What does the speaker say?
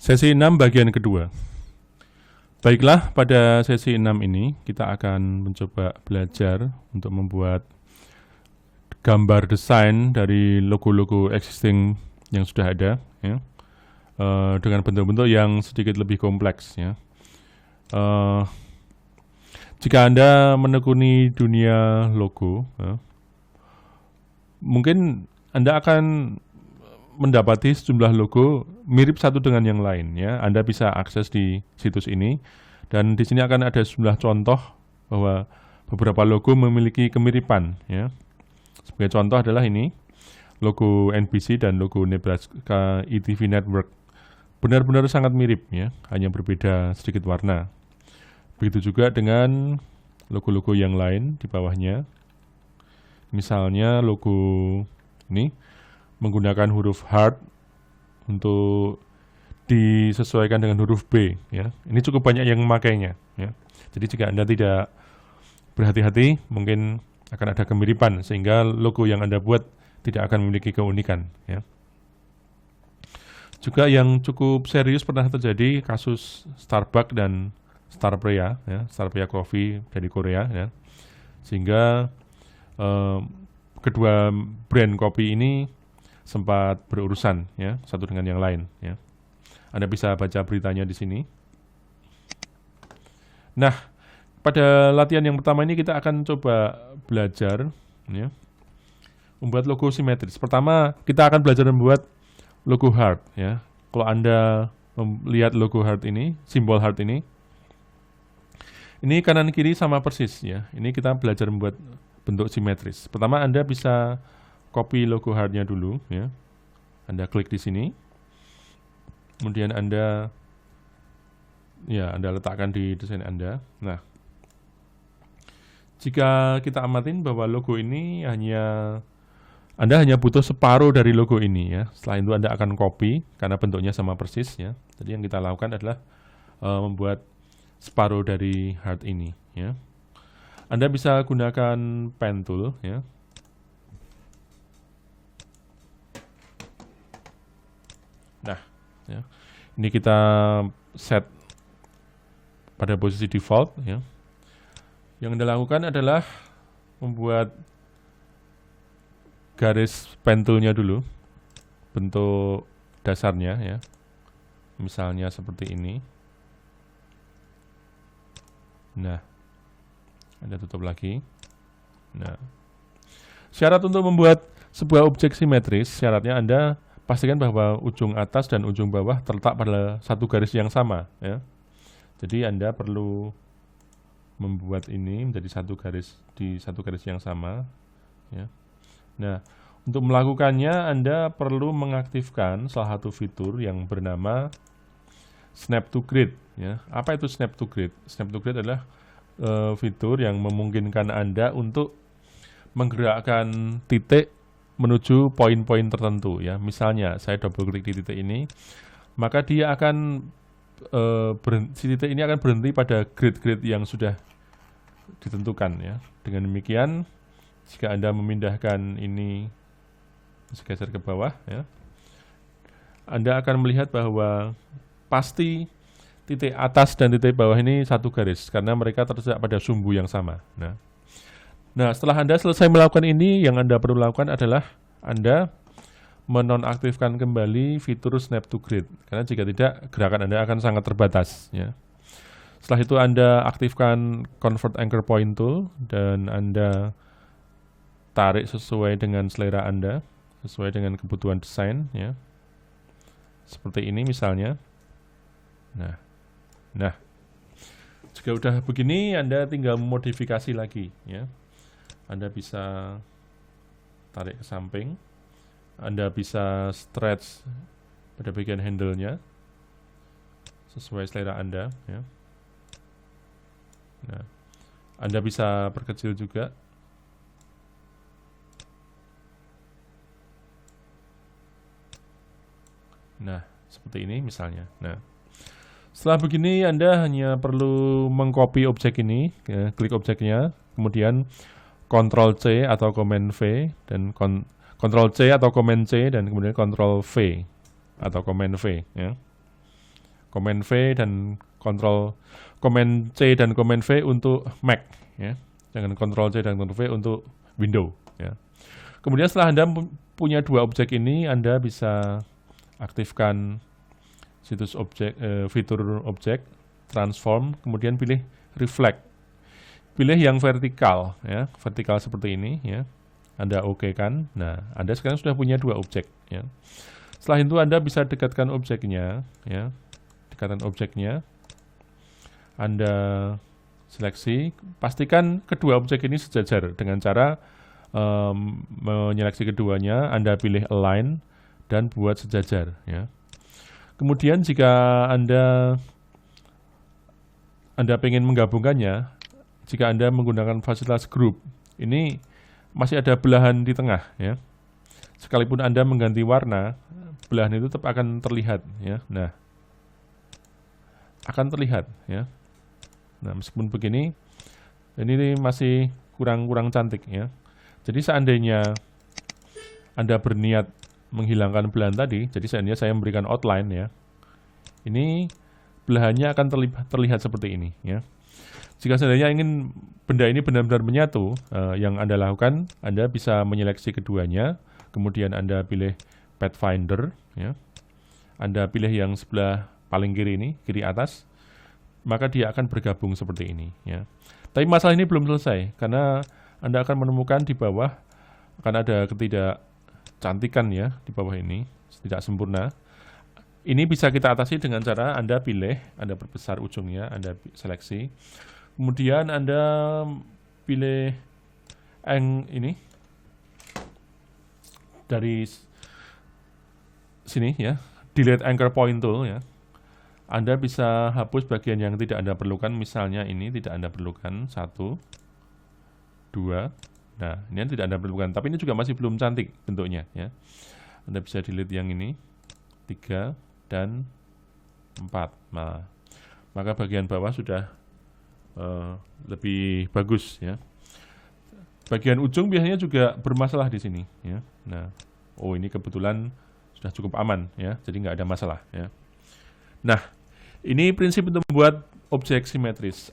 Sesi 6 bagian kedua. Baiklah, pada sesi 6 ini kita akan mencoba belajar untuk membuat gambar desain dari logo-logo existing yang sudah ada, ya, dengan bentuk-bentuk yang sedikit lebih kompleks. Ya. Jika Anda menekuni dunia logo, ya, mungkin Anda akan mendapati sejumlah logo mirip satu dengan yang lain, ya. Anda bisa akses di situs ini dan di sini akan ada sejumlah contoh bahwa beberapa logo memiliki kemiripan, ya. Sebagai contoh adalah ini logo NBC dan logo Nebraska ETV Network. Benar-benar sangat mirip, ya, hanya berbeda sedikit warna. Begitu juga dengan logo-logo yang lain di bawahnya. Misalnya logo ini menggunakan huruf hard untuk disesuaikan dengan huruf B, ya. Ini cukup banyak yang memakainya, ya. Jadi jika Anda tidak berhati-hati, mungkin akan ada kemiripan sehingga logo yang Anda buat tidak akan memiliki keunikan, ya. Juga yang cukup serius pernah terjadi kasus Starbucks dan Starpreya, ya, Starpreya Coffee dari Korea, ya. Sehingga kedua brand kopi ini sempat berurusan, ya, satu dengan yang lain, ya. Anda bisa baca beritanya di sini. Nah, pada latihan yang pertama ini kita akan coba belajar, ya, membuat logo simetris. Pertama, kita akan belajar membuat logo heart, ya. Kalau Anda melihat logo heart ini, simbol heart ini kanan kiri sama persis, ya. Ini kita belajar membuat bentuk simetris. Pertama, Anda bisa copy logo heart-nya dulu, ya. Anda klik di sini. Kemudian Anda letakkan di desain Anda. Nah, jika kita amatin bahwa logo ini Anda hanya butuh separuh dari logo ini, ya. Setelah itu Anda akan copy karena bentuknya sama persis, ya. Jadi yang kita lakukan adalah membuat separuh dari heart ini, ya. Anda bisa gunakan pen tool, ya. Nah, ya, ini kita set pada posisi default, ya. Yang Anda lakukan adalah membuat garis pen tool-nya dulu, bentuk dasarnya, ya. Misalnya seperti ini. Nah, Anda tutup lagi. Nah, syarat untuk membuat sebuah objek simetris, syaratnya Anda pastikan bahwa ujung atas dan ujung bawah terletak pada satu garis yang sama, ya. Jadi Anda perlu membuat ini menjadi satu garis yang sama, ya. Nah, untuk melakukannya Anda perlu mengaktifkan salah satu fitur yang bernama Snap to Grid, ya. Apa itu Snap to Grid? Snap to Grid adalah fitur yang memungkinkan Anda untuk menggerakkan titik menuju poin-poin tertentu, ya. Misalnya saya double klik di titik ini, maka dia akan titik ini akan berhenti pada grid-grid yang sudah ditentukan, ya. Dengan demikian, jika Anda memindahkan ini geser ke bawah, ya, Anda akan melihat bahwa pasti titik atas dan titik bawah ini satu garis karena mereka terletak pada sumbu yang sama. Nah, setelah Anda selesai melakukan ini, yang Anda perlu lakukan adalah Anda menonaktifkan kembali fitur Snap to Grid. Karena jika tidak, gerakan Anda akan sangat terbatas, ya. Setelah itu Anda aktifkan Convert Anchor Point Tool dan Anda tarik sesuai dengan selera Anda, sesuai dengan kebutuhan desain, ya. Seperti ini misalnya. Nah, jika udah begini, Anda tinggal modifikasi lagi, ya. Anda bisa tarik ke samping, Anda bisa stretch pada bagian handle-nya sesuai selera Anda, ya. Nah, Anda bisa perkecil juga. Nah, seperti ini misalnya. Nah, setelah begini Anda hanya perlu mengcopy objek ini, ya, klik objeknya, kemudian Ctrl C atau Command V dan Ctrl C atau Command C dan kemudian Ctrl V atau Command V, ya. Command V dan Command C dan Command V untuk Mac, ya. Jangan Ctrl C dan Ctrl V untuk Windows, ya. Kemudian setelah Anda punya dua objek ini, Anda bisa aktifkan situs objek, fitur objek, transform, kemudian pilih reflect. Pilih yang vertikal, ya, vertikal seperti ini, ya. Anda oke kan? Nah, Anda sekarang sudah punya dua objek, ya. Setelah itu Anda bisa dekatkan objeknya, ya. Dekatkan objeknya. Anda seleksi, pastikan kedua objek ini sejajar dengan cara menyeleksi keduanya. Anda pilih align dan buat sejajar, ya. Kemudian jika Anda ingin menggabungkannya, jika Anda menggunakan fasilitas group, ini masih ada belahan di tengah, ya. Sekalipun Anda mengganti warna, belahan itu tetap akan terlihat, ya. Nah, akan terlihat, ya. Nah, meskipun begini, ini masih kurang cantik, ya. Jadi seandainya Anda berniat menghilangkan belahan tadi, jadi seandainya saya memberikan outline, ya, ini belahannya akan terlihat seperti ini, ya. Jika seandainya ingin benda ini benar-benar menyatu, yang Anda lakukan, Anda bisa menyeleksi keduanya, kemudian Anda pilih Pathfinder, ya. Anda pilih yang sebelah paling kiri ini, kiri atas, maka dia akan bergabung seperti ini, ya. Tapi masalah ini belum selesai, karena Anda akan menemukan di bawah akan ada ketidakcantikan, ya, di bawah ini, tidak sempurna. Ini bisa kita atasi dengan cara Anda pilih, Anda perbesar ujungnya, Anda seleksi. Kemudian Anda pilih ini dari sini, ya, delete anchor point tool, ya. Anda bisa hapus bagian yang tidak Anda perlukan, misalnya ini tidak Anda perlukan, 1, 2. Nah, ini yang tidak Anda perlukan, tapi ini juga masih belum cantik bentuknya, ya. Anda bisa delete yang ini, 3 dan 4. Nah, maka bagian bawah sudah lebih bagus, ya. Bagian ujung biasanya juga bermasalah di sini, ya. Nah, ini kebetulan sudah cukup aman, ya, jadi nggak ada masalah, ya. Nah, ini prinsip untuk membuat objek simetris.